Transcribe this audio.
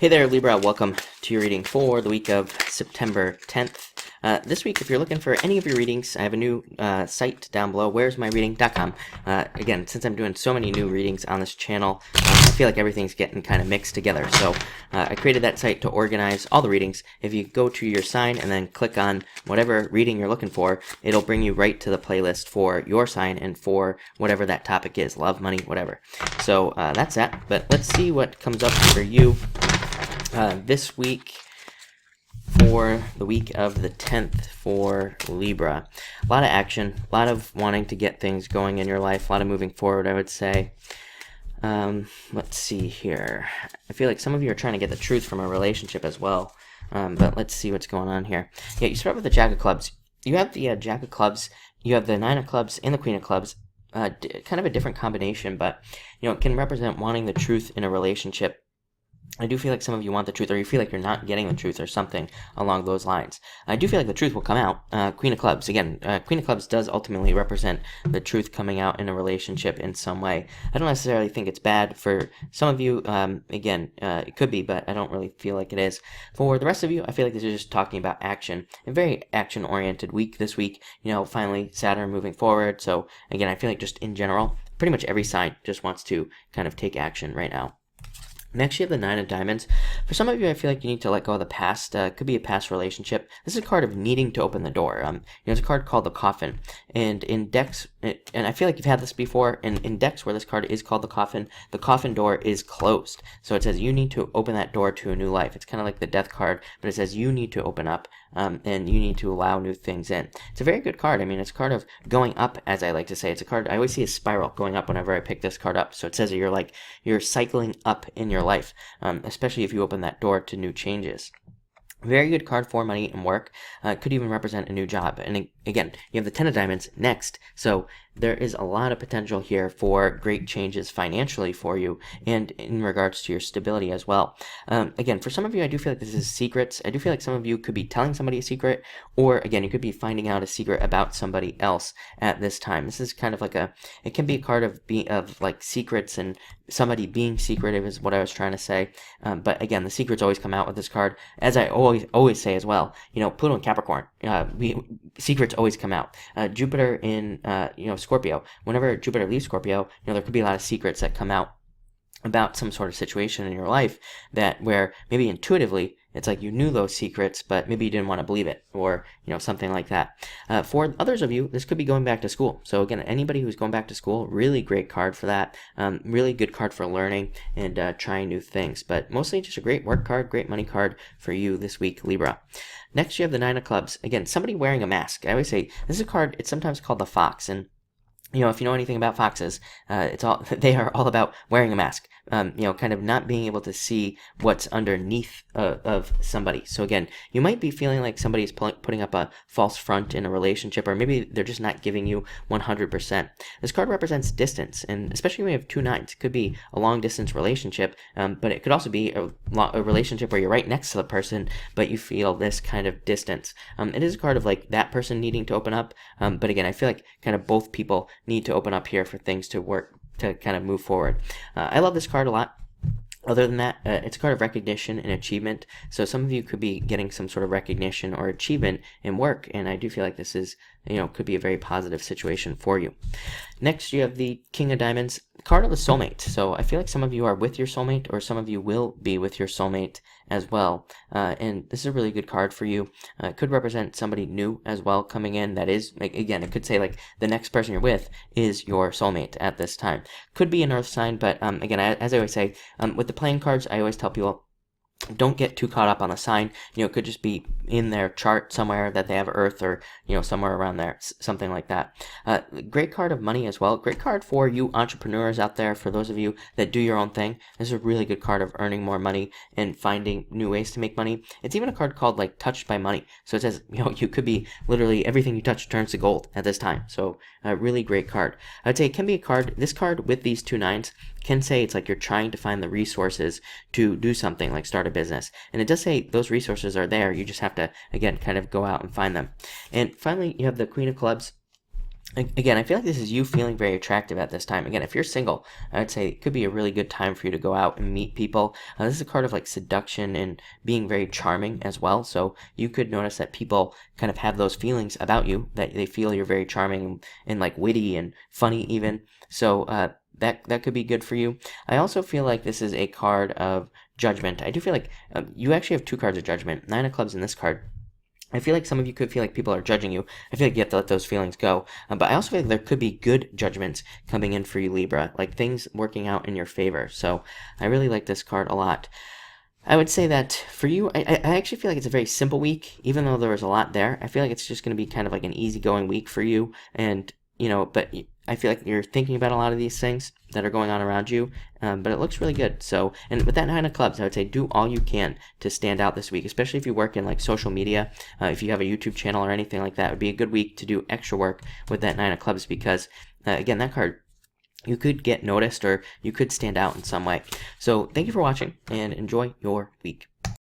Hey there, Libra. Welcome to your reading for the week of September 10th. This week, if you're looking for any of your readings, I have a new site down below, where'smyreading.com. Again, since I'm doing so many new readings on this channel, I feel like everything's getting kind of mixed together. So I created that site to organize all the readings. If you go to your sign and then click on whatever reading you're looking for, it'll bring you right to the playlist for your sign and for whatever that topic is, love, money, whatever. So that's that. But let's see what comes up for you this week for the week of the 10th for Libra. A lot of action, a lot of wanting to get things going in your life, a lot of moving forward, I would say. Let's see here. I feel like some of you are trying to get the truth from a relationship as well, but let's see what's going on here. Yeah, you start with the Jack of Clubs. You have the Jack of Clubs, you have the Nine of Clubs, and the Queen of Clubs. Kind of a different combination, but it can represent wanting the truth in a relationship. I do feel like some of you want the truth, or you feel like you're not getting the truth, or something along those lines. I do feel like the truth will come out. Queen of Clubs, again, Queen of Clubs does ultimately represent the truth coming out in a relationship in some way. I don't necessarily think it's bad for some of you. Again, it could be, but I don't really feel like it is. For the rest of you, I feel like this is just talking about action. A very action-oriented week this week. Finally, Saturn moving forward. So, again, I feel like just in general, pretty much every sign just wants to kind of take action right now. Next, you have the Nine of Diamonds. For some of you, I feel like you need to let go of the past. It could be a past relationship. This is a card of needing to open the door. It's a card called the Coffin. And in decks, and I feel like you've had this before, in decks where this card is called the Coffin door is closed. So it says you need to open that door to a new life. It's kind of like the Death card, but it says you need to open up, and you need to allow new things in. It's a very good card. I mean, it's a card of going up, as I like to say. It's a card, I always see a spiral going up whenever I pick this card up. So it says that you're cycling up in your life, especially if you open that door to new changes. Very good card for money and work. Could even represent a new job. And again, you have the Ten of Diamonds next. So there is a lot of potential here for great changes financially for you and in regards to your stability as well. Again, for some of you, I do feel like this is secrets. I do feel like some of you could be telling somebody a secret, or again, you could be finding out a secret about somebody else at this time. This is kind of like it can be a card of like secrets and somebody being secretive is what I was trying to say. But again, the secrets always come out with this card. As I always say as well, Pluto and Capricorn, secrets always come out. Jupiter in Scorpio. Whenever Jupiter leaves Scorpio, there could be a lot of secrets that come out about some sort of situation in your life where maybe intuitively it's like you knew those secrets, but maybe you didn't want to believe it, or something like that. For others of you, this could be going back to school. So again, anybody who's going back to school, really great card for that. Really good card for learning and trying new things. But mostly just a great work card, great money card for you this week, Libra. Next, you have the Nine of Clubs. Again, somebody wearing a mask. I always say this is a card. It's sometimes called the Fox, and if you know anything about foxes, they are all about wearing a mask. Kind of not being able to see what's underneath of somebody. So again, you might be feeling like somebody's putting up a false front in a relationship, or maybe they're just not giving you 100%. This card represents distance, and especially when you have two nines, it could be a long distance relationship, but it could also be a relationship where you're right next to the person, but you feel this kind of distance. It is a card of like that person needing to open up, but again, I feel like kind of both people need to open up here for things to work, to kind of move forward. I love this card a lot. Other than that, it's a card of recognition and achievement. So some of you could be getting some sort of recognition or achievement in work, and I do feel like this is, could be a very positive situation for you. Next, you have the King of Diamonds, card of the soulmate. So I feel like some of you are with your soulmate, or some of you will be with your soulmate as well. And this is a really good card for you. It could represent somebody new as well coming in. That is, again, it could say like the next person you're with is your soulmate at this time. Could be an earth sign, but again, as I always say, with the playing cards, I always tell people, don't get too caught up on a sign. It could just be in their chart somewhere that they have Earth, or somewhere around there, something like that. Great card of money as well. Great card for you entrepreneurs out there. For those of you that do your own thing, this is a really good card of earning more money and finding new ways to make money. It's even a card called like touched by money. So it says you could be literally everything you touch turns to gold at this time. So a really great card. I'd say it can be a card. This card with these two nines can say it's like you're trying to find the resources to do something like start a business. And it does say those resources are there. You just have to, again, kind of go out and find them. And finally, you have the Queen of Clubs. Again, I feel like this is you feeling very attractive at this time. Again, if you're single, I would say it could be a really good time for you to go out and meet people. This is a card of like seduction and being very charming as well. So you could notice that people kind of have those feelings about you, that they feel you're very charming and like witty and funny even. So that could be good for you. I also feel like this is a card of judgment. I do feel like you actually have two cards of judgment, Nine of Clubs in this card. I feel like some of you could feel like people are judging you. I feel like you have to let those feelings go. But I also feel like there could be good judgments coming in for you, Libra, like things working out in your favor. So I really like this card a lot. I would say that for you, I actually feel like it's a very simple week, even though there was a lot there. I feel like it's just going to be kind of like an easygoing week for you. And, but I feel like you're thinking about a lot of these things that are going on around you, but it looks really good. So, and with that Nine of Clubs, I would say do all you can to stand out this week, especially if you work in like social media. If you have a YouTube channel or anything like that, it would be a good week to do extra work with that Nine of Clubs because, again, that card, you could get noticed or you could stand out in some way. So thank you for watching and enjoy your week.